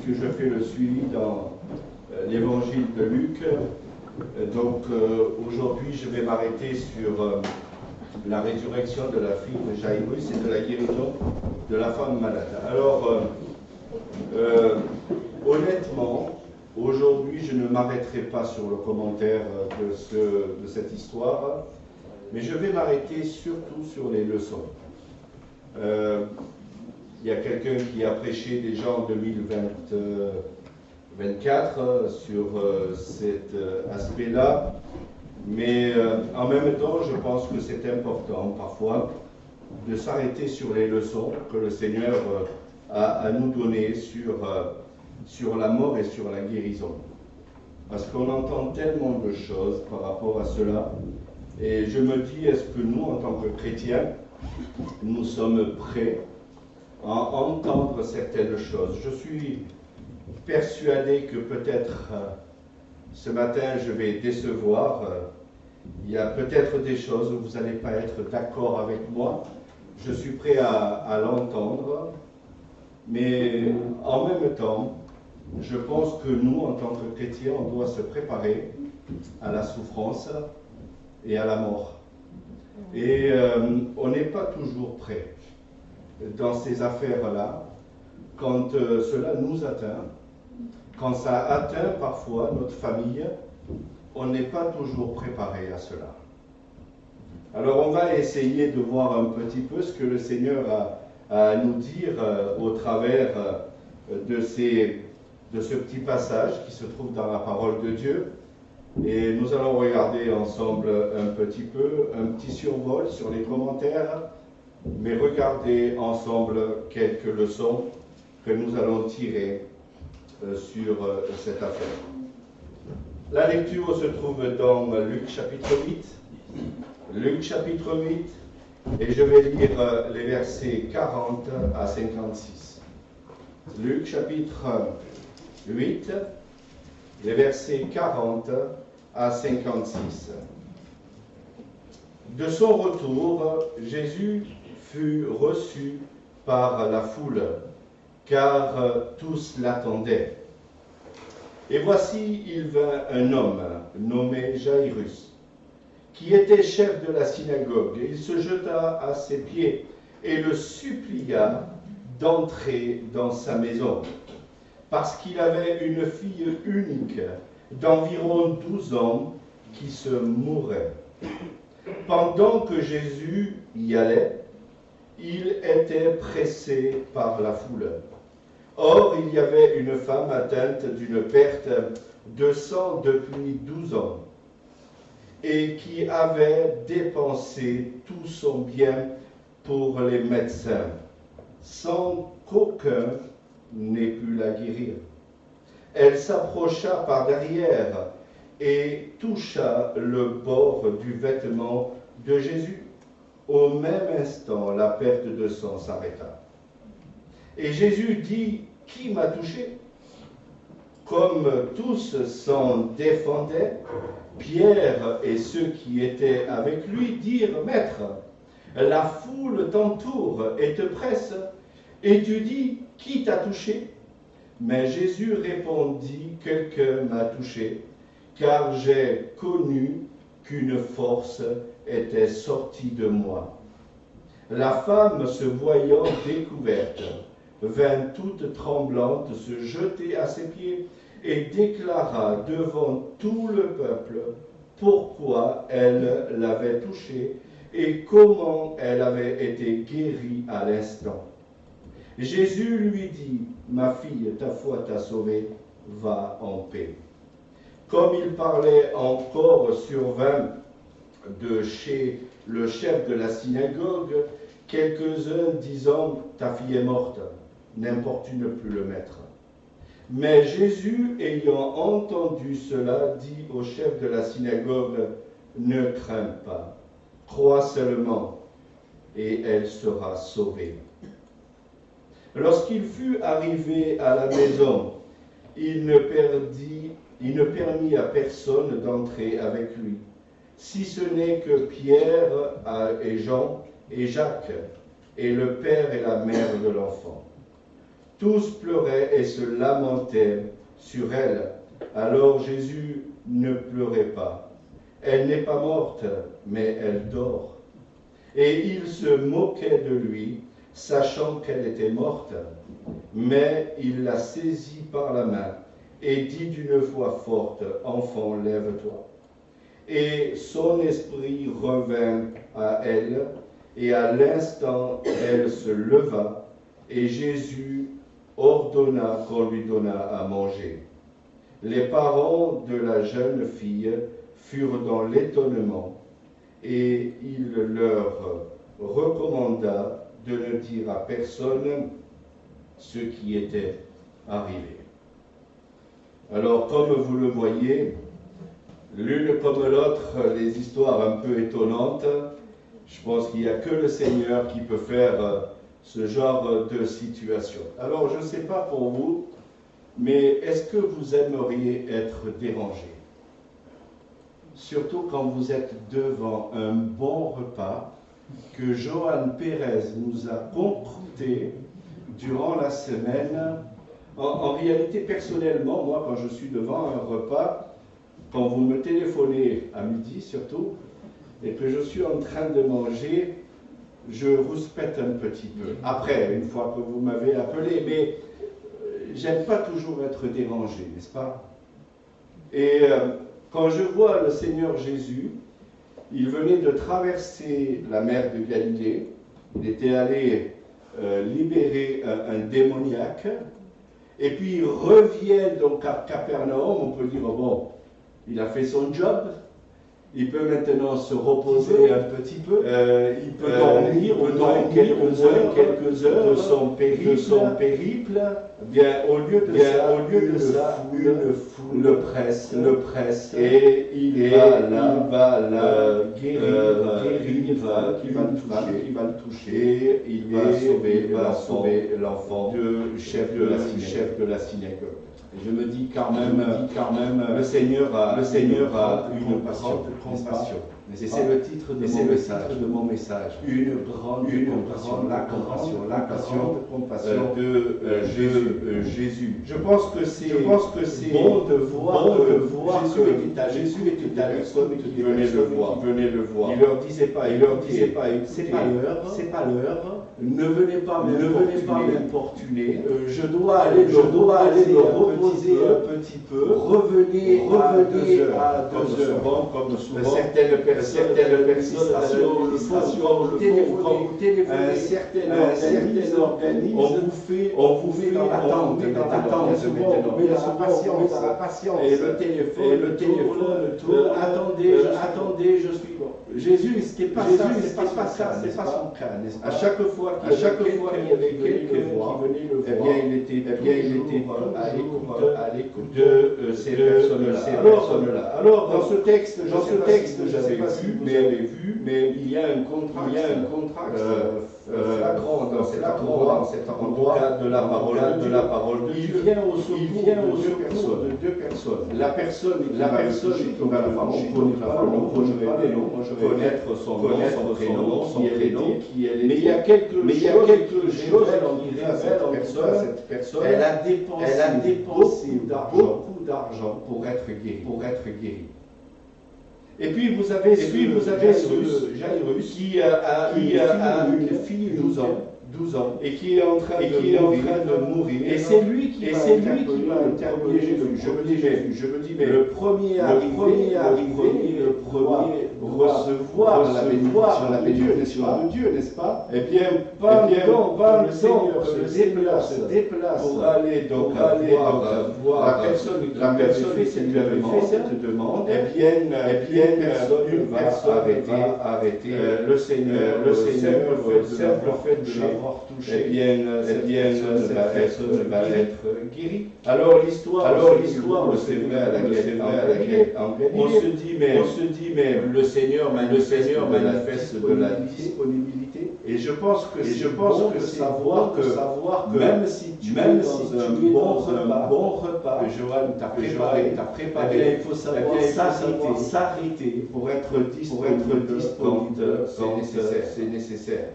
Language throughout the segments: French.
puisque je fais le suivi dans l'évangile de Luc. Aujourd'hui, je vais m'arrêter sur la résurrection de la fille de Jairus et de la guérison de la femme malade. Alors, honnêtement, aujourd'hui, je ne m'arrêterai pas sur le commentaire de cette histoire, mais je vais m'arrêter surtout sur les leçons. Il y a quelqu'un qui a prêché déjà en 2024 sur cet aspect-là, mais en même temps, je pense que c'est important parfois de s'arrêter sur les leçons que le Seigneur a à nous donner sur la mort et sur la guérison. Parce qu'on entend tellement de choses par rapport à cela, et je me dis, est-ce que nous, en tant que chrétiens, nous sommes prêts à entendre certaines choses? Je suis persuadé que peut-être ce matin je vais décevoir. Il y a peut-être des choses où vous n'allez pas être d'accord avec moi. Je suis prêt à l'entendre, mais en même temps, je pense que nous, en tant que chrétiens, on doit se préparer à la souffrance et à la mort. Et on n'est pas toujours prêt dans ces affaires-là, quand cela nous atteint, quand ça atteint parfois notre famille, on n'est pas toujours préparé à cela. Alors on va essayer de voir un petit peu ce que le Seigneur a à nous dire au travers de ce petit passage qui se trouve dans la parole de Dieu. Et nous allons regarder ensemble un petit peu, un petit survol sur les commentaires, mais regarder ensemble quelques leçons que nous allons tirer sur cette affaire. La lecture se trouve dans Luc chapitre 8. Luc chapitre 8, et je vais lire les versets 40 à 56. Luc chapitre 8, les versets 40 à 56. De son retour, Jésus fut reçu par la foule, car tous l'attendaient. Et voici, il vint un homme nommé Jairus, qui était chef de la synagogue. Il se jeta à ses pieds et le supplia d'entrer dans sa maison, parce qu'il avait une fille unique d'environ 12 ans qui se mourait. Pendant que Jésus y allait, il était pressé par la foule. Or, il y avait une femme atteinte d'une perte de sang depuis 12 ans, et qui avait dépensé tout son bien pour les médecins, sans qu'aucun n'ait pu la guérir. Elle s'approcha par derrière et toucha le bord du vêtement de Jésus. Au même instant, la perte de sang s'arrêta. Et Jésus dit, « Qui m'a touché ?» Comme tous s'en défendaient, Pierre et ceux qui étaient avec lui dirent, « Maître, la foule t'entoure et te presse, et tu dis, qui t'a touché ?» Mais Jésus répondit, « Quelqu'un m'a touché, car j'ai connu qu'une force était sortie de moi. » La femme, se voyant découverte, vint toute tremblante se jeter à ses pieds et déclara devant tout le peuple pourquoi elle l'avait touché et comment elle avait été guérie à l'instant. Jésus lui dit, « Ma fille, ta foi t'a sauvée, va en paix. » Comme il parlait encore, survint de chez le chef de la synagogue quelques-uns disant, « Ta fille est morte, n'importune plus le maître. » Mais Jésus, ayant entendu cela, dit au chef de la synagogue, « Ne crains pas, crois seulement, et elle sera sauvée. » Lorsqu'il fut arrivé à la maison, il ne permit à personne d'entrer avec lui, si ce n'est que Pierre et Jean et Jacques, et le père et la mère de l'enfant. Tous pleuraient et se lamentaient sur elle. Alors Jésus ne pleurait pas. Elle n'est pas morte, mais elle dort. Et il se moquait de lui, sachant qu'elle était morte. Mais il la saisit par la main et dit d'une voix forte, « Enfant, lève-toi. » Et son esprit revint à elle, et à l'instant, elle se leva, et Jésus ordonna qu'on lui donnât à manger. Les parents de la jeune fille furent dans l'étonnement, et il leur recommanda de ne dire à personne ce qui était arrivé. Alors, comme vous le voyez, l'une comme l'autre, les histoires un peu étonnantes, je pense qu'il n'y a que le Seigneur qui peut faire ce genre de situation. Alors, je ne sais pas pour vous, mais est-ce que vous aimeriez être dérangé? Surtout quand vous êtes devant un bon repas que Johan Pérez nous a concocté durant la semaine. En réalité, personnellement, moi, quand je suis devant un repas, quand vous me téléphonez à midi surtout, et que je suis en train de manger, je rouspète un petit peu. Après, une fois que vous m'avez appelé, mais j'aime pas toujours être dérangé, n'est-ce pas? Et quand je vois le Seigneur Jésus, il venait de traverser la mer de Galilée, il était allé libérer un démoniaque, et puis il revient donc à Capernaum, on peut dire, bon, il a fait son job, il peut maintenant se reposer un petit peu, il peut dormir quelques heures de son périple. Bien, au lieu de ça, une foule le presse, et il va là guérir, qui va le toucher, et il va sauver l'enfant du chef de la synagogue. Je me dis quand même, le Seigneur a une compassion. Et c'est le titre de mon message. Une grande compassion, la compassion de Jésus. Je pense que c'est bon de voir que Jésus était à personne qui venait le voir. Il leur disait pas, c'est pas l'heure. Ne venez pas m'importuner. Je dois aller me reposer un petit peu. Revenez à 2 heures. Comme souvent, certaines personnes le font un certain organisme. On vous fait dans l'attente maintenant. Dans la patience. Et le téléphone tourne. Attendez, je suis bon. Jésus, ce n'est pas ça, c'est pas son cas, n'est-ce pas? À chaque fois qu'il y avait quelqu'un qui venait le voir, il était à l'écoute de ces personnes-là. Alors, dans ce texte, j'avais vu, mais il y a un contraste flagrant dans cet endroit de la parole de Dieu. Il vient au secours de 2 personnes. La personne qui va le toucher, on ne connaît pas le nom, connaître son prénom, qui elle était. Mais il y a quelque chose à cette personne. Elle a dépensé beaucoup d'argent pour être guérie. Et puis vous avez ce Jairus qui a une fille de 12 ans et qui est en train de mourir. Et c'est lui qui va interpeller Jésus. Je me dis, mais le premier arrivé, le premier recevoir la bénédiction de Dieu, n'est-ce pas? Eh bien, le Seigneur se déplace pour aller voir la personne qui lui avait fait cette demande. Eh bien, une personne va arrêter le Seigneur, le simple fait de l'avoir touché. Eh bien, cette personne va être guérie. Alors l'histoire, c'est vrai à la Galilée. On se dit, mais le Seigneur manifeste de la disponibilité. Et je pense que savoir que même si tu es dans un bon repas que Johan t'a préparé, il faut savoir s'arrêter pour être disponible quand c'est nécessaire.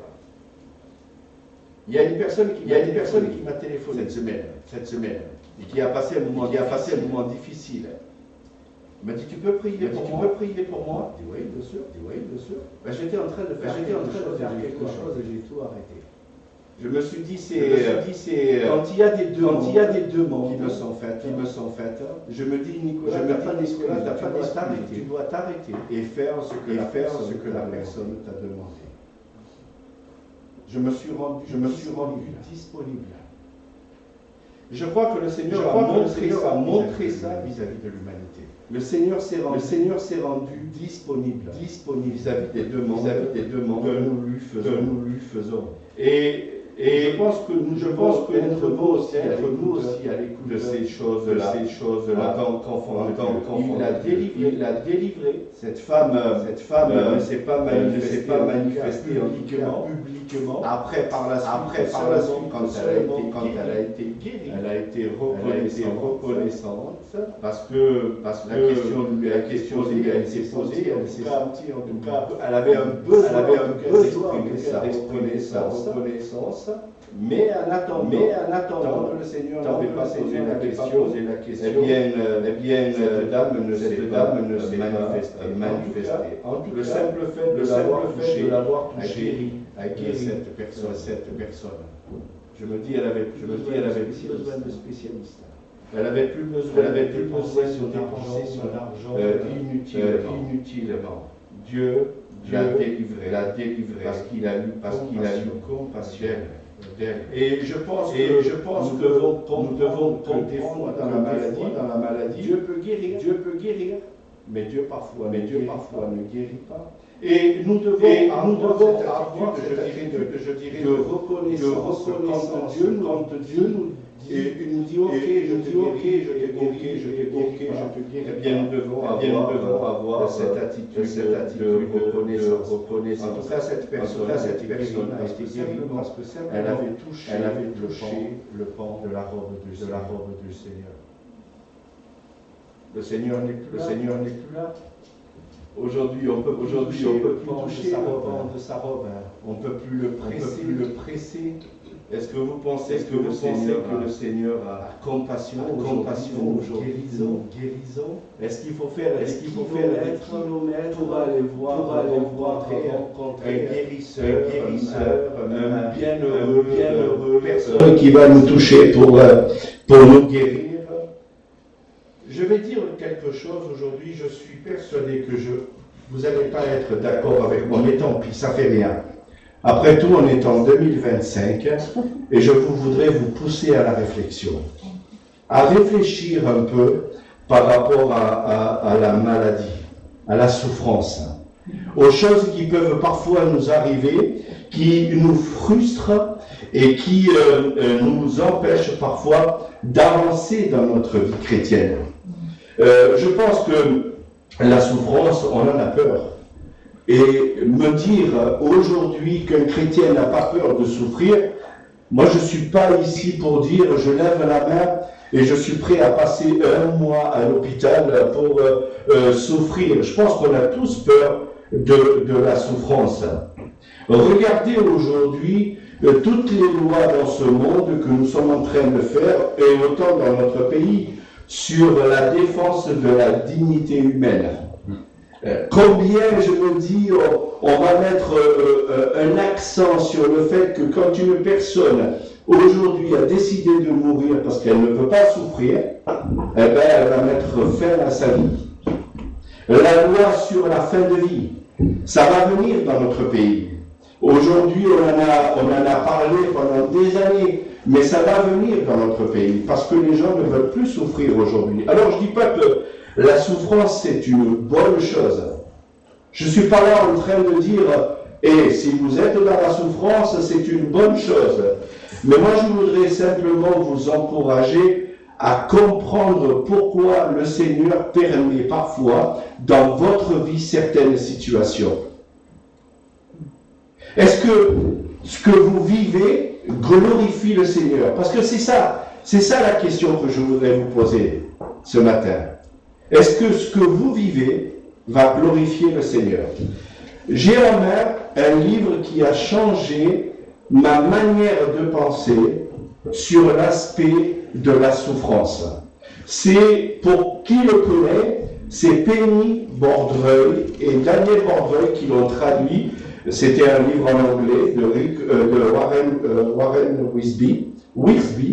Il y a une personne qui m'a téléphoné cette semaine, et qui a passé un moment difficile. Il m'a dit, tu peux prier pour moi? Je dis oui, bien sûr. Ben, j'étais en train de faire quelque chose et j'ai tout arrêté. Je me suis dit, quand il y a des demandes qui me sont faites, je me dis, Nicolas, tu dois t'arrêter et faire ce que la personne t'a demandé. Je me suis rendu disponible. Je crois que le Seigneur a montré ça vis-à-vis de l'humanité. Le Seigneur s'est rendu disponible vis-à-vis des demandes que nous lui faisons. Et je pense que nous devons aussi être à l'écoute de ces choses-là, en tant qu'enfant de Dieu. Il a délivré. Cette femme ne s'est pas manifestée publiquement. Après, par la suite, quand elle a été guérie, elle a été reconnaissante parce que la question lui a été posée. Elle s'est sentie, en tout cas, elle avait un besoin d'exprimer sa reconnaissance. Mais en attendant que le Seigneur n'avait pas posé la question, eh bien, cette dame ne s'est manifestée. Le simple fait de l'avoir touché a guéri cette personne. Je me dis, elle avait plus besoin de spécialistes. Elle avait plus besoin de dépenser son argent inutilement. Dieu l'a délivré parce qu'il a eu compassion d'elle. Et je pense que nous devons compter dans la maladie. Dieu peut guérir, mais Dieu parfois ne guérit pas. Et nous devons avoir cette attitude, je dirais, de reconnaissance quand Dieu nous dit, ok, je te guéris. Eh bien, nous devons avoir cette attitude de reconnaissance. En tout cas, cette personne a été guérie parce que elle avait touché le pan de la robe du Seigneur. Le Seigneur n'est plus là. Aujourd'hui, on peut plus toucher le pan de sa robe. On ne peut plus le presser. Est-ce que vous pensez que le Seigneur a compassion aujourd'hui, guérison? Est-ce qu'il faut faire un kilomètre pour aller rencontrer un guérisseur, un bienheureux, personne qui va nous toucher pour nous guérir? Je vais dire quelque chose aujourd'hui, je suis persuadé que vous n'allez pas être d'accord avec moi, mais tant pis, ça fait rien. Après tout, on est en 2025 et je voudrais vous pousser à la réflexion, à réfléchir un peu par rapport à la maladie, à la souffrance, aux choses qui peuvent parfois nous arriver, qui nous frustrent et qui nous empêchent parfois d'avancer dans notre vie chrétienne. Je pense que la souffrance, on en a peur. Et me dire aujourd'hui qu'un chrétien n'a pas peur de souffrir, moi je ne suis pas ici pour dire je lève la main et je suis prêt à passer un mois à l'hôpital pour souffrir. Je pense qu'on a tous peur de la souffrance. Regardez aujourd'hui toutes les lois dans ce monde que nous sommes en train de faire, et autant dans notre pays, sur la défense de la dignité humaine. Combien, je me dis, on va mettre un accent sur le fait que quand une personne aujourd'hui a décidé de mourir parce qu'elle ne veut pas souffrir, eh ben, elle va mettre fin à sa vie. La loi sur la fin de vie, ça va venir dans notre pays. Aujourd'hui, on en a parlé pendant des années, mais ça va venir dans notre pays parce que les gens ne veulent plus souffrir aujourd'hui. Alors, je ne dis pas que la souffrance, c'est une bonne chose. Je ne suis pas là en train de dire, si vous êtes dans la souffrance, c'est une bonne chose. Mais moi, je voudrais simplement vous encourager à comprendre pourquoi le Seigneur permet parfois dans votre vie certaines situations. Est-ce que ce que vous vivez glorifie le Seigneur? Parce que c'est ça la question que je voudrais vous poser ce matin. Est-ce que ce que vous vivez va glorifier le Seigneur? J'ai en main un livre qui a changé ma manière de penser sur l'aspect de la souffrance. C'est, pour qui le connaît, c'est Penny Bordreuil et Daniel Bordreuil qui l'ont traduit. C'était un livre en anglais de Warren Wiersbe.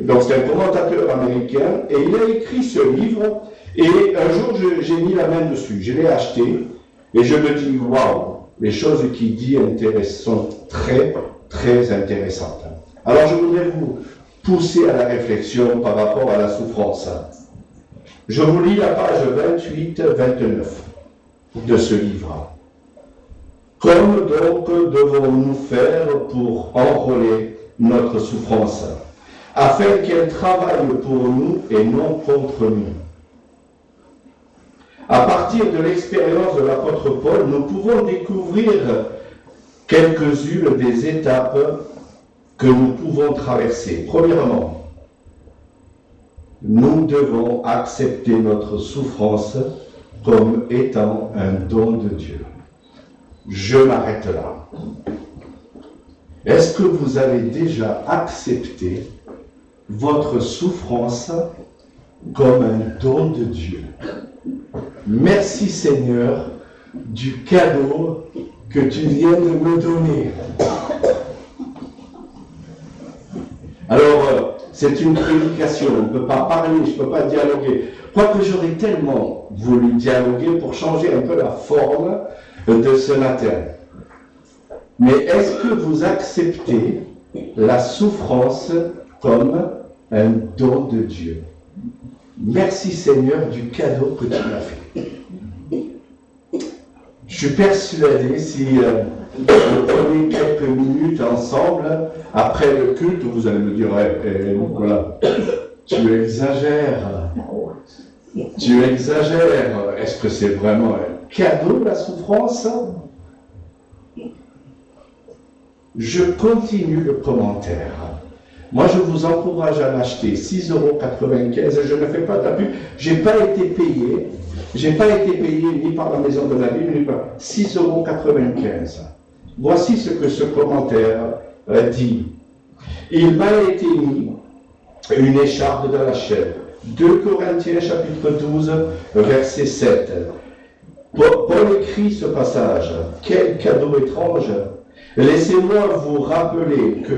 Donc c'est un commentateur américain et il a écrit ce livre et un jour j'ai mis la main dessus, je l'ai acheté et je me dis waouh, les choses qu'il dit sont très très intéressantes. Alors je voudrais vous pousser à la réflexion par rapport à la souffrance. Je vous lis la page 28-29 de ce livre. Comme donc devons-nous faire pour enrôler notre souffrance, afin qu'elle travaille pour nous et non contre nous? À partir de l'expérience de l'apôtre Paul, nous pouvons découvrir quelques-unes des étapes que nous pouvons traverser. Premièrement, nous devons accepter notre souffrance comme étant un don de Dieu. Je m'arrête là. Est-ce que vous avez déjà accepté votre souffrance comme un don de Dieu? Merci Seigneur du cadeau que tu viens de me donner. Alors, c'est une prédication, on ne peut pas parler, je ne peux pas dialoguer. Quoique j'aurais tellement voulu dialoguer pour changer un peu la forme de ce matin. Mais est-ce que vous acceptez la souffrance comme un don de Dieu? Merci Seigneur du cadeau que tu m'as fait. Je suis persuadé, si vous prenez quelques minutes ensemble, après le culte, vous allez me dire, Nicolas, tu exagères. Tu exagères. Est-ce que c'est vraiment un cadeau, la souffrance? Je continue le commentaire. Moi, je vous encourage à l'acheter, 6,95 €. Je ne fais pas de la pub. Je n'ai pas été payé. Je n'ai pas été payé ni par la Maison de la Bible, ni par 6,95 €. Voici ce que ce commentaire dit. Il m'a été mis une écharpe dans la chair. 2 Corinthiens chapitre 12, verset 7. Paul écrit ce passage. Quel cadeau étrange! Laissez-moi vous rappeler que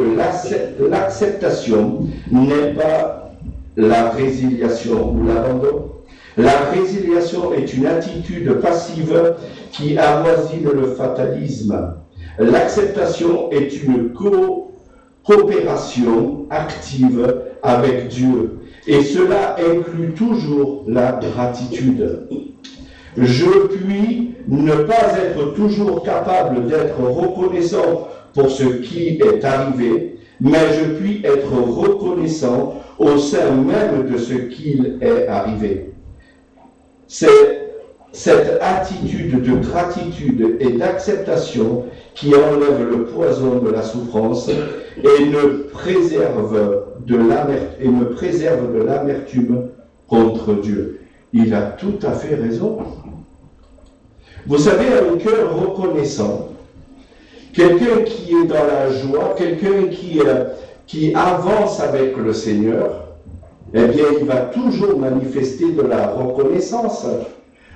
l'acceptation n'est pas la résiliation ou l'abandon. La résiliation est une attitude passive qui avoisine le fatalisme. L'acceptation est une coopération active avec Dieu. Et cela inclut toujours la gratitude. Je puis ne pas être toujours capable d'être reconnaissant pour ce qui est arrivé, mais je puis être reconnaissant au sein même de ce qu'il est arrivé. C'est cette attitude de gratitude et d'acceptation qui enlève le poison de la souffrance et me préserve de l'amertume contre Dieu. Il a tout à fait raison. Vous savez, un cœur reconnaissant, quelqu'un qui est dans la joie, quelqu'un qui avance avec le Seigneur, eh bien, il va toujours manifester de la reconnaissance.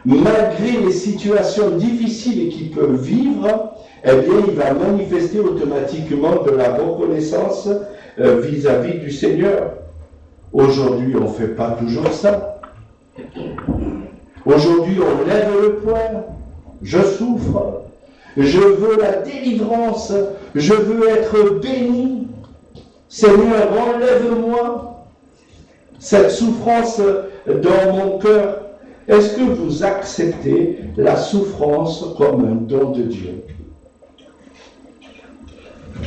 Malgré les situations difficiles qu'il peut vivre, eh bien, il va manifester automatiquement de la reconnaissance vis-à-vis du Seigneur. Aujourd'hui, on ne fait pas toujours ça. Aujourd'hui, on lève le poing. Je souffre. Je veux la délivrance. Je veux être béni. Seigneur, enlève-moi cette souffrance dans mon cœur. Est-ce que vous acceptez la souffrance comme un don de Dieu?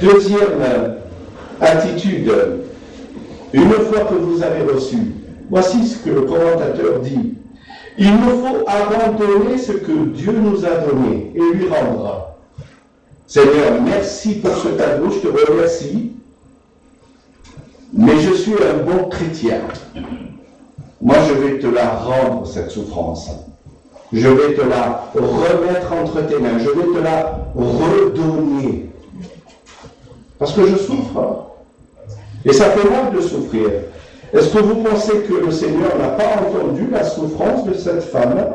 Deuxième attitude, une fois que vous avez reçu, voici ce que le commentateur dit. Il nous faut abandonner ce que Dieu nous a donné et lui rendre. Seigneur, merci pour ce cadeau, je te remercie, mais je suis un bon chrétien. Moi, je vais te la rendre, cette souffrance. Je vais te la remettre entre tes mains. Je vais te la redonner. Parce que je souffre. Et ça fait mal de souffrir. Est-ce que vous pensez que le Seigneur n'a pas entendu la souffrance de cette femme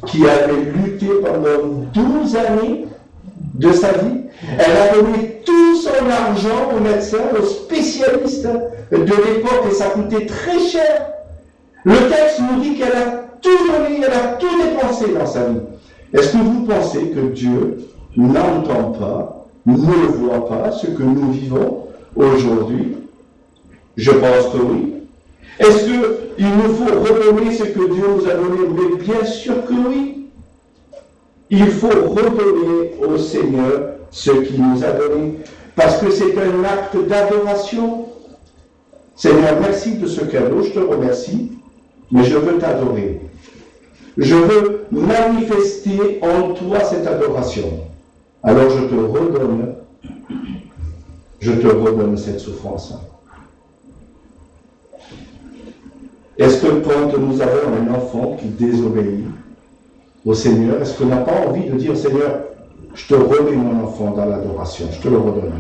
qui avait lutté pendant 12 années de sa vie? Elle a donné tout son argent aux médecins, aux spécialistes de l'époque, et ça coûtait très cher. Le texte nous dit qu'elle a tout donné, elle a tout dépensé dans sa vie. Est-ce que vous pensez que Dieu n'entend pas, ne voit pas ce que nous vivons aujourd'hui? Je pense que oui. Est-ce qu'il nous faut redonner ce que Dieu nous a donné? Mais bien sûr que oui. Il faut redonner au Seigneur ce qu'il nous a donné, parce que c'est un acte d'adoration. Seigneur, merci de ce cadeau, je te remercie, mais je veux t'adorer. Je veux manifester en toi cette adoration. Alors je te redonne cette souffrance. Est-ce que quand nous avons un enfant qui désobéit au Seigneur, est-ce qu'on n'a pas envie de dire, Seigneur, je te remets mon enfant dans l'adoration, je te le redonne.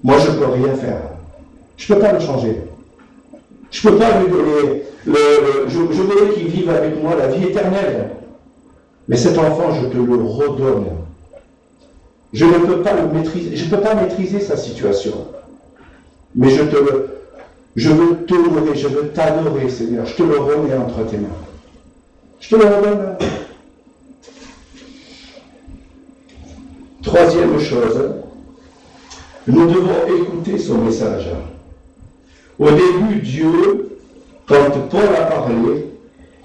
Moi, je ne peux rien faire. Je ne peux pas le changer. Je ne peux pas lui donner, je voudrais qu'il vive avec moi la vie éternelle. Mais cet enfant, je te le redonne. Je ne peux pas le maîtriser, je ne peux pas maîtriser sa situation. Mais je veux t'honorer, je veux t'adorer, Seigneur. Je te le remets entre tes mains. Je te le redonne. Troisième chose, nous devons écouter son message. Au début, Dieu, quand Paul a parlé,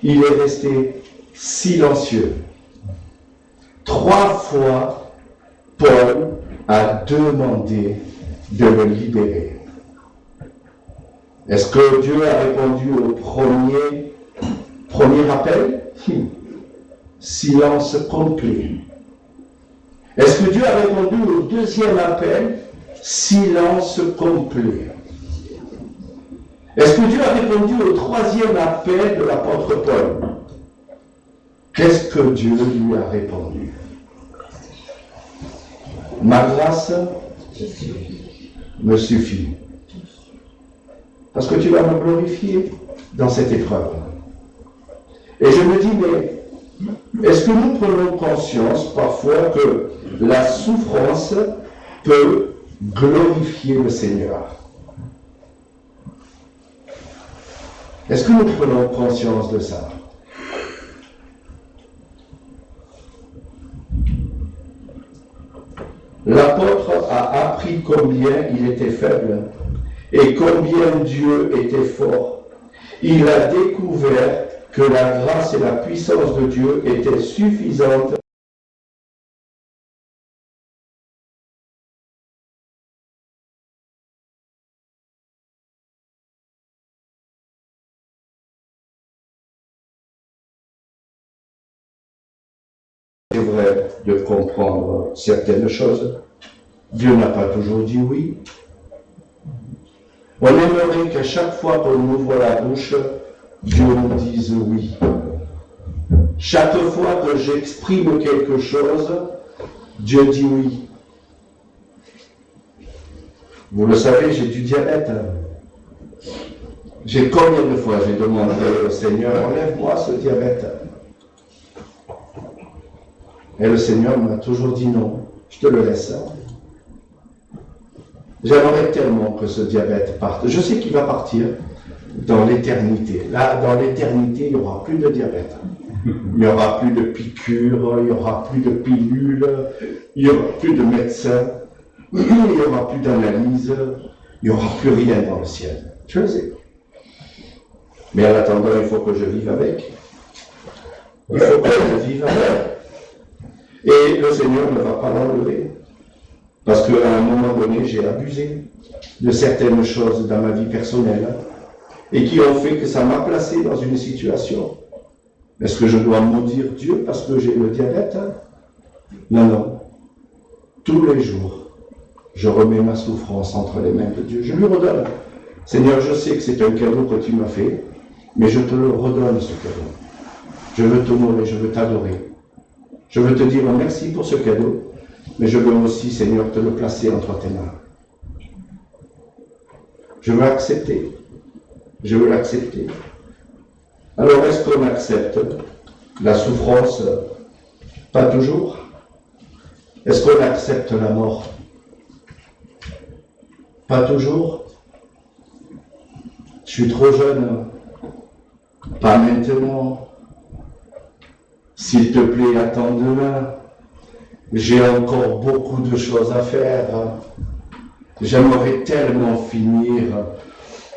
il est resté silencieux. 3 fois, Paul a demandé de le libérer. Est-ce que Dieu a répondu au premier appel? Silence complet. Est-ce que Dieu a répondu au deuxième appel? Silence complet. Est-ce que Dieu a répondu au troisième appel de l'apôtre Paul? Qu'est-ce que Dieu lui a répondu? Ma grâce me suffit. Parce que tu vas me glorifier dans cette épreuve. Et je me dis, mais est-ce que nous prenons conscience parfois que la souffrance peut glorifier le Seigneur? Est-ce que nous prenons conscience de ça? L'apôtre a appris combien il était faible et combien Dieu était fort. Il a découvert que la grâce et la puissance de Dieu étaient suffisantes de comprendre certaines choses. Dieu n'a pas toujours dit oui. On aimerait qu'à chaque fois qu'on ouvre la bouche, Dieu nous dise oui. Chaque fois que j'exprime quelque chose, Dieu dit oui. Vous le savez, j'ai du diabète. Combien de fois j'ai demandé au Seigneur, enlève-moi ce diabète. Et le Seigneur m'a toujours dit non, je te le laisse. J'aimerais tellement que ce diabète parte. Je sais qu'il va partir dans l'éternité. Là, dans l'éternité, il n'y aura plus de diabète. Il n'y aura plus de piqûres, il n'y aura plus de pilules, il n'y aura plus de médecins, il n'y aura plus d'analyse, il n'y aura plus rien dans le ciel. Je le sais. Mais en attendant, il faut que je vive avec. Il faut que je vive avec. Et le Seigneur ne va pas l'enlever. Parce qu'à un moment donné, j'ai abusé de certaines choses dans ma vie personnelle et qui ont fait que ça m'a placé dans une situation. Est-ce que je dois maudire Dieu parce que j'ai le diabète? Non, non. Tous les jours, je remets ma souffrance entre les mains de Dieu. Je lui redonne. Seigneur, je sais que c'est un cadeau que tu m'as fait, mais je te le redonne, ce cadeau. Je veux t'honorer, je veux t'adorer. Je veux te dire merci pour ce cadeau, mais je veux aussi, Seigneur, te le placer entre tes mains. Je veux l'accepter. Je veux l'accepter. Alors, est-ce qu'on accepte la souffrance? Pas toujours. Est-ce qu'on accepte la mort? Pas toujours. Je suis trop jeune. Pas maintenant. S'il te plaît, attends demain. J'ai encore beaucoup de choses à faire. J'aimerais tellement finir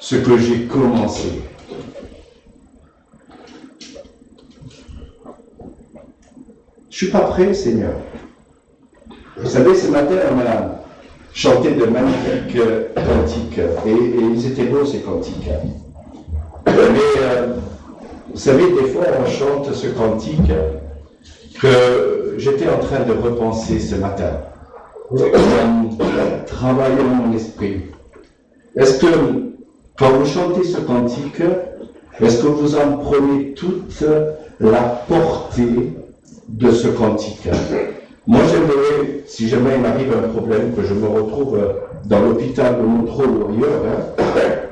ce que j'ai commencé. Je suis pas prêt, Seigneur. Vous savez, ce matin, on a chanté de magnifiques cantiques. Et ils étaient beaux, ces cantiques. Mais, vous savez, des fois, on chante ce cantique que j'étais en train de repenser ce matin. En travaillant mon esprit. Est-ce que, quand vous chantez ce cantique, est-ce que vous en prenez toute la portée de ce cantique? Moi, j'aimerais, si jamais il m'arrive un problème, que je me retrouve dans l'hôpital de Montreux ou ailleurs,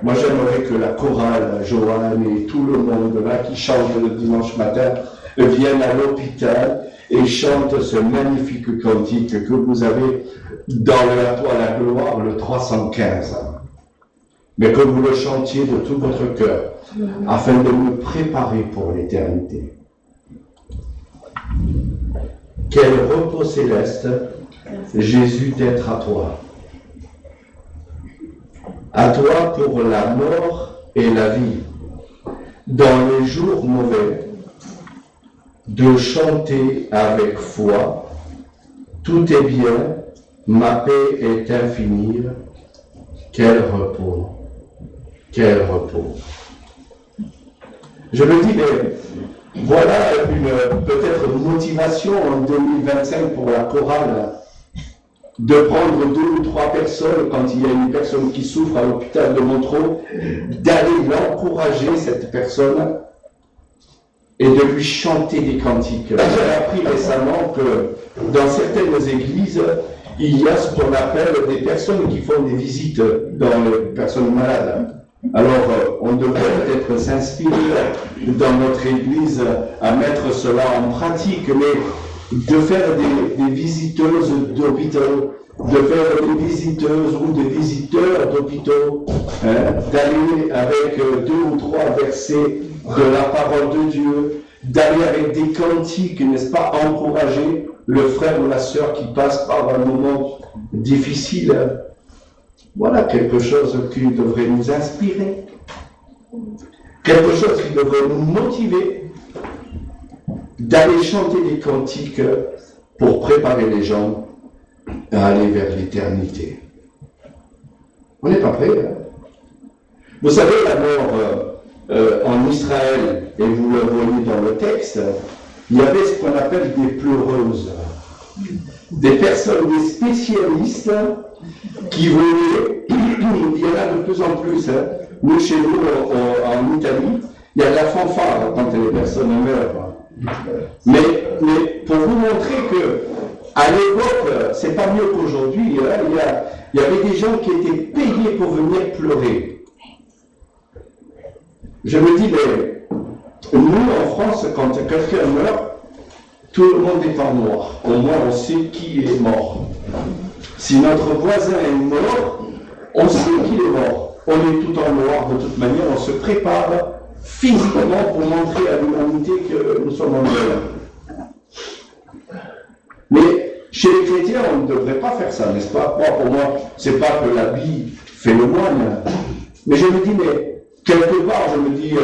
moi j'aimerais que la chorale, Joanne et tout le monde là qui chante le dimanche matin viennent à l'hôpital et chantent ce magnifique cantique que vous avez dans le À toi la gloire, le 315. Mais que vous le chantiez de tout votre cœur, afin de me préparer pour l'éternité. Quel repos céleste, Jésus, d'être à toi. À toi pour la mort et la vie. Dans les jours mauvais, de chanter avec foi, tout est bien, ma paix est infinie. Quel repos, quel repos. Je me dis, mais voilà peut-être une motivation en 2025 pour la chorale, de prendre 2 ou 3 personnes, quand il y a une personne qui souffre à l'hôpital de Montreux, d'aller l'encourager, cette personne, et de lui chanter des cantiques. J'ai appris récemment que dans certaines églises, il y a ce qu'on appelle des personnes qui font des visites dans les personnes malades. Alors, on devrait peut-être s'inspirer dans notre église à mettre cela en pratique, mais de faire des visiteuses d'hôpitaux, de faire des visiteuses ou des visiteurs d'hôpitaux, d'aller avec 2 ou 3 versets de la parole de Dieu, d'aller avec des cantiques, n'est-ce pas, encourager le frère ou la sœur qui passe par un moment difficile. Voilà quelque chose qui devrait nous inspirer, quelque chose qui devrait nous motiver d'aller chanter des cantiques pour préparer les gens à aller vers l'éternité. On n'est pas prêt, hein? Vous savez, la mort en Israël, et vous le voyez dans le texte, il y avait ce qu'on appelle des pleureuses, des personnes, des spécialistes qui venaient, il y en a de plus en plus, hein. Nous chez nous en Italie, il y a de la fanfare quand les personnes meurent. Mais pour vous montrer que à l'époque, c'est pas mieux qu'aujourd'hui, hein, il y avait des gens qui étaient payés pour venir pleurer. Je me dis, mais nous en France, quand quelqu'un meurt, tout le monde est en noir. Au moins, on sait qui est mort. Si notre voisin est mort, on sait qu'il est mort. On est tout en noir de toute manière, on se prépare physiquement pour montrer à l'humanité que nous sommes en deuil. Mais chez les chrétiens, on ne devrait pas faire ça, n'est-ce pas? Moi, pour moi, c'est pas que l'habit fait le moine. Mais je me dis, mais quelque part, je me dis,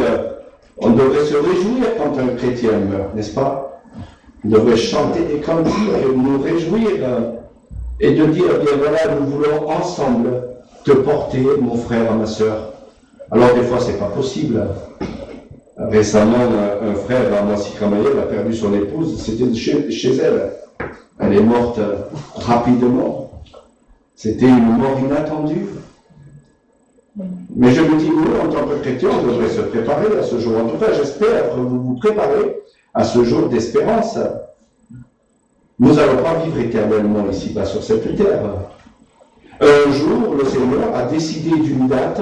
on devrait se réjouir quand un chrétien meurt, n'est-ce pas? On devrait chanter des cantiques, nous réjouir et de dire, bien voilà, nous voulons ensemble te porter, mon frère, ma sœur. Alors des fois, c'est pas possible. Récemment, un frère à Nancy-Cramayel a perdu son épouse, c'était chez elle. Elle est morte rapidement. C'était une mort inattendue. Mais je me dis, nous, en tant que chrétiens, on devrait se préparer à ce jour. En tout cas, j'espère que vous vous préparez à ce jour d'espérance. Nous n'allons pas vivre éternellement ici-bas sur cette terre. Un jour, le Seigneur a décidé d'une date.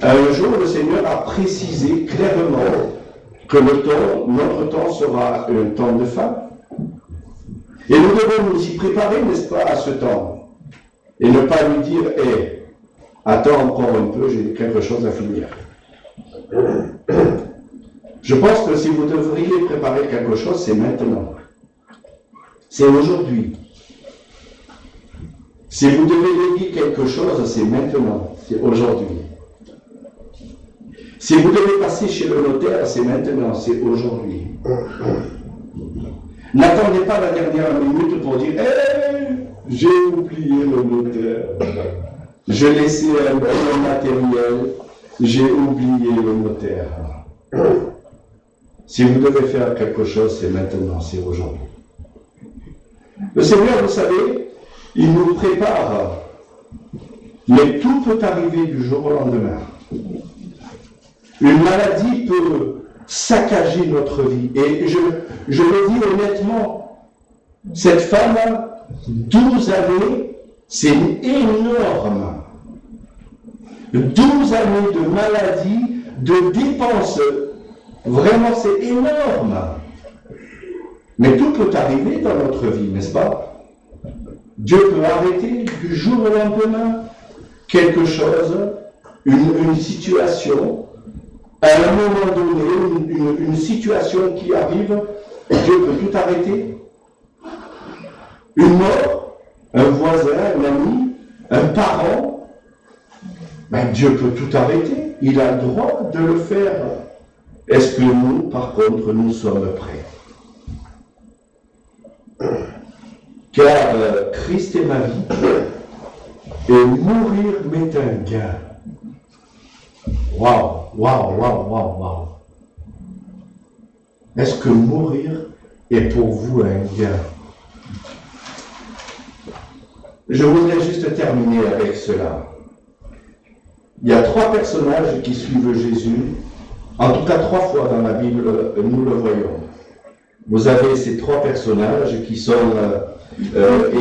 Un jour, le Seigneur a précisé clairement que notre temps sera un temps de fin. Et nous devons nous y préparer, n'est-ce pas, à ce temps. Et ne pas lui dire, attends encore un peu, j'ai quelque chose à finir. Je pense que si vous devriez préparer quelque chose, c'est maintenant. C'est aujourd'hui. Si vous devez léguer quelque chose, c'est maintenant. C'est aujourd'hui. Si vous devez passer chez le notaire, c'est maintenant, c'est aujourd'hui. N'attendez pas la dernière minute pour dire « j'ai oublié le notaire. Je laissais un bien matériel. J'ai oublié le notaire. » Si vous devez faire quelque chose, c'est maintenant, c'est aujourd'hui. Le Seigneur, vous savez, il nous prépare. Mais tout peut arriver du jour au lendemain. Une maladie peut saccager notre vie. Et je le dis honnêtement, cette femme, 12 années, c'est énorme. 12 années de maladie, de dépenses, vraiment c'est énorme. Mais tout peut arriver dans notre vie, n'est-ce pas? Dieu peut arrêter du jour au lendemain quelque chose, une situation, à un moment donné, une situation qui arrive, Dieu peut tout arrêter. Une mort, un voisin, un ami, un parent, Dieu peut tout arrêter. Il a le droit de le faire. Est-ce que nous, par contre, nous sommes prêts? Car Christ est ma vie, et mourir m'est un gain. Waouh, waouh, waouh, waouh, waouh. Est-ce que mourir est pour vous un gain? Je voudrais juste terminer avec cela. Il y a 3 personnages qui suivent Jésus. En tout cas, 3 fois dans la Bible, nous le voyons. Vous avez ces 3 personnages qui sont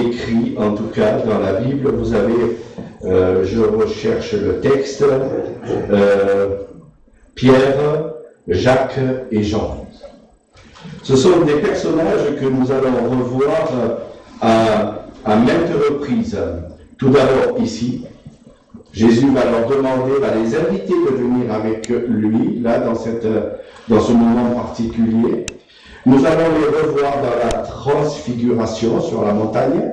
écrits, en tout cas, dans la Bible. Vous avez, je recherche le texte, Pierre, Jacques et Jean. Ce sont des personnages que nous allons revoir à maintes reprises. Tout d'abord ici, Jésus va leur demander, va les inviter de venir avec lui, là, dans ce moment particulier. Nous allons les revoir dans la transfiguration sur la montagne.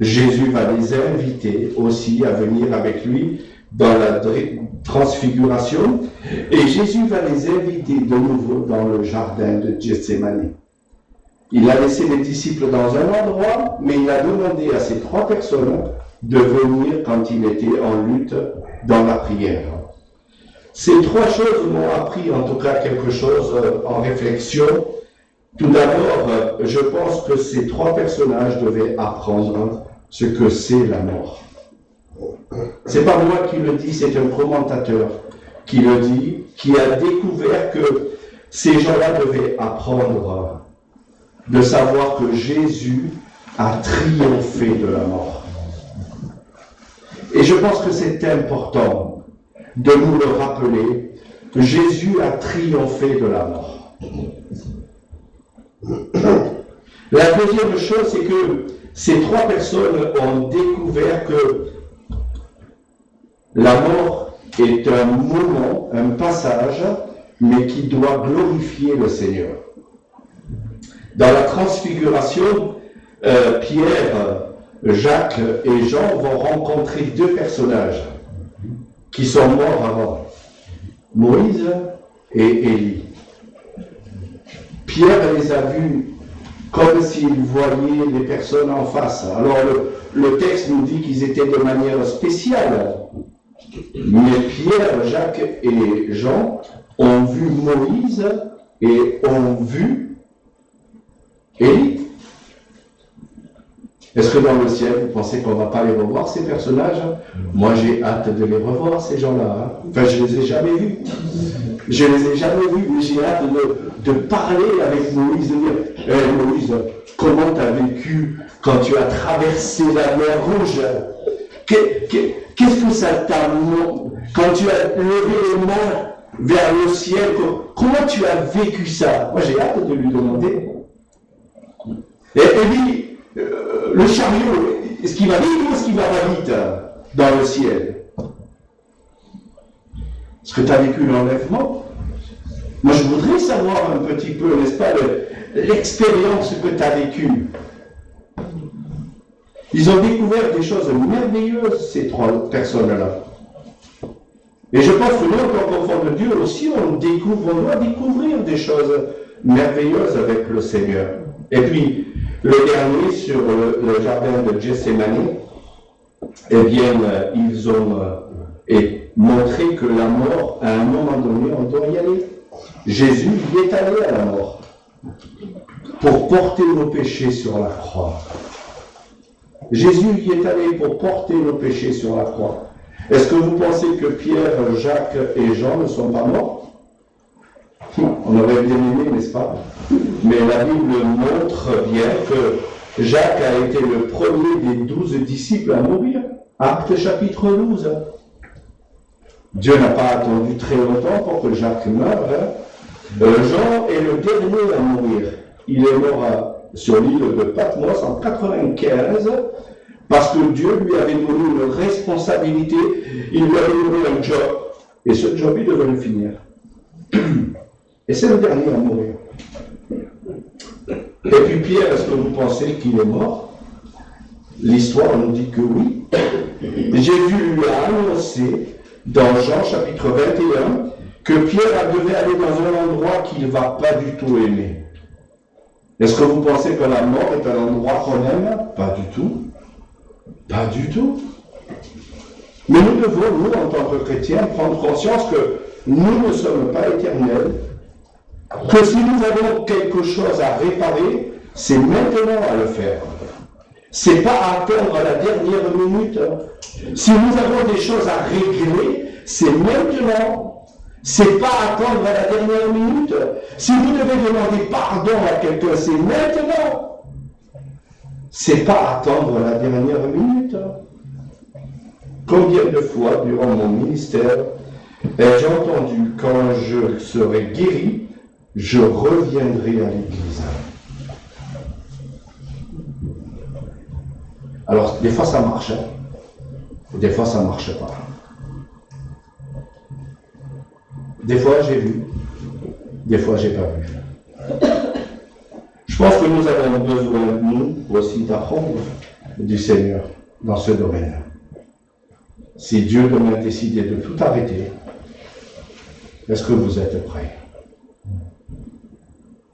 Jésus va les inviter aussi à venir avec lui dans la transfiguration. Et Jésus va les inviter de nouveau dans le jardin de Gethsémani. Il a laissé les disciples dans un endroit, mais il a demandé à ces 3 personnes de venir quand il était en lutte dans la prière. Ces 3 choses m'ont appris en tout cas quelque chose en réflexion. Tout d'abord, je pense que ces 3 personnages devaient apprendre ce que c'est la mort. C'est pas moi qui le dis, c'est un commentateur qui le dit, qui a découvert que ces gens-là devaient apprendre de savoir que Jésus a triomphé de la mort. Et je pense que c'est important de nous le rappeler, que Jésus a triomphé de la mort. La deuxième chose, c'est que ces 3 personnes ont découvert que la mort est un moment, un passage, mais qui doit glorifier le Seigneur. Dans la transfiguration, Pierre, Jacques et Jean vont rencontrer 2 personnages qui sont morts avant, Moïse et Élie. Pierre les a vus comme s'il voyait les personnes en face. Alors le texte nous dit qu'ils étaient de manière spéciale. Mais Pierre, Jacques et Jean ont vu Moïse et ont vu Élie. Est-ce que dans le ciel, vous pensez qu'on ne va pas les revoir, ces personnages? Moi, j'ai hâte de les revoir, ces gens-là. Hein. Enfin, je ne les ai jamais vus. Je ne les ai jamais vus, mais j'ai hâte de parler avec Moïse, de dire, Moïse, comment tu as vécu quand tu as traversé la mer Rouge? Qu'est-ce que ça t'a montré? Quand tu as levé les mains vers le ciel, comment tu as vécu ça? Moi, j'ai hâte de lui demander. Et puis, le chariot, est-ce qu'il va vite ou est-ce qu'il va pas vite dans le ciel? Est-ce que tu as vécu l'enlèvement? Moi, je voudrais savoir un petit peu, n'est-ce pas, l'expérience que tu as vécue. Ils ont découvert des choses merveilleuses, ces trois personnes-là. Et je pense que nous, en tant qu'enfants de Dieu aussi, on doit découvrir des choses merveilleuses avec le Seigneur. Et puis, le dernier, sur le jardin de Gethsémani, eh bien, ils ont montré que la mort, à un moment donné, on doit y aller. Jésus y est allé à la mort pour porter nos péchés sur la croix. Jésus y est allé pour porter nos péchés sur la croix. Est-ce que vous pensez que Pierre, Jacques et Jean ne sont pas morts? On aurait bien aimé, n'est-ce pas? Mais la Bible montre bien que Jacques a été le premier des 12 disciples à mourir. Acte chapitre 12. Dieu n'a pas attendu très longtemps pour que Jacques meure. Jean est le dernier à mourir. Il est mort sur l'île de Patmos en 95 parce que Dieu lui avait donné une responsabilité. Il lui avait donné un job. Et ce job, il devait le finir. Et c'est le dernier à mourir. Et puis Pierre, est-ce que vous pensez qu'il est mort? L'histoire nous dit que oui. Jésus lui a annoncé dans Jean chapitre 21 que Pierre devait aller dans un endroit qu'il ne va pas du tout aimer. Est-ce que vous pensez que la mort est un endroit qu'on aime? Pas du tout. Pas du tout. Mais nous devons, nous, en tant que chrétiens, prendre conscience que nous ne sommes pas éternels, que si nous avons quelque chose à réparer, c'est maintenant à le faire. C'est pas à attendre la dernière minute. Si nous avons des choses à régler, c'est maintenant. C'est pas attendre à la dernière minute. Si vous devez demander pardon à quelqu'un, c'est maintenant. C'est pas attendre la dernière minute. Combien de fois durant mon ministère ai-je entendu, quand je serai guéri, je reviendrai à l'église. Alors, des fois ça marche, hein. Des fois ça ne marche pas. Des fois j'ai vu, des fois j'ai pas vu. Je pense que nous avons besoin, nous aussi, d'apprendre du Seigneur dans ce domaine. Si Dieu demain décidait de tout arrêter, est-ce que vous êtes prêts?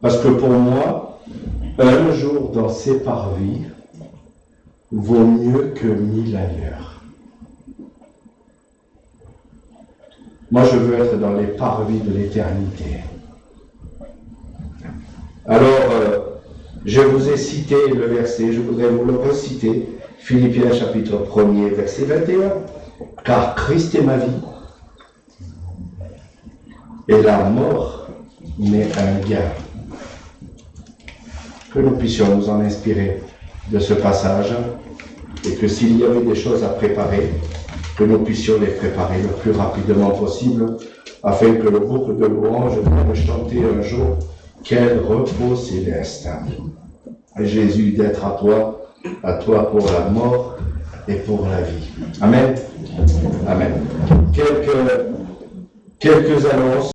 Parce que pour moi, un jour dans ces parvis vaut mieux que 1000 ailleurs. Moi, je veux être dans les parvis de l'éternité. Alors, je vous ai cité le verset, je voudrais vous le reciter, Philippiens chapitre 1er, verset 21. Car Christ est ma vie, et la mort m'est un gain. Que nous puissions nous en inspirer de ce passage, et que s'il y avait des choses à préparer, que nous puissions les préparer le plus rapidement possible, afin que le groupe de louanges puisse chanter un jour « Quel repos céleste !» Jésus, d'être à toi pour la mort et pour la vie. Amen. Amen. Quelques annonces.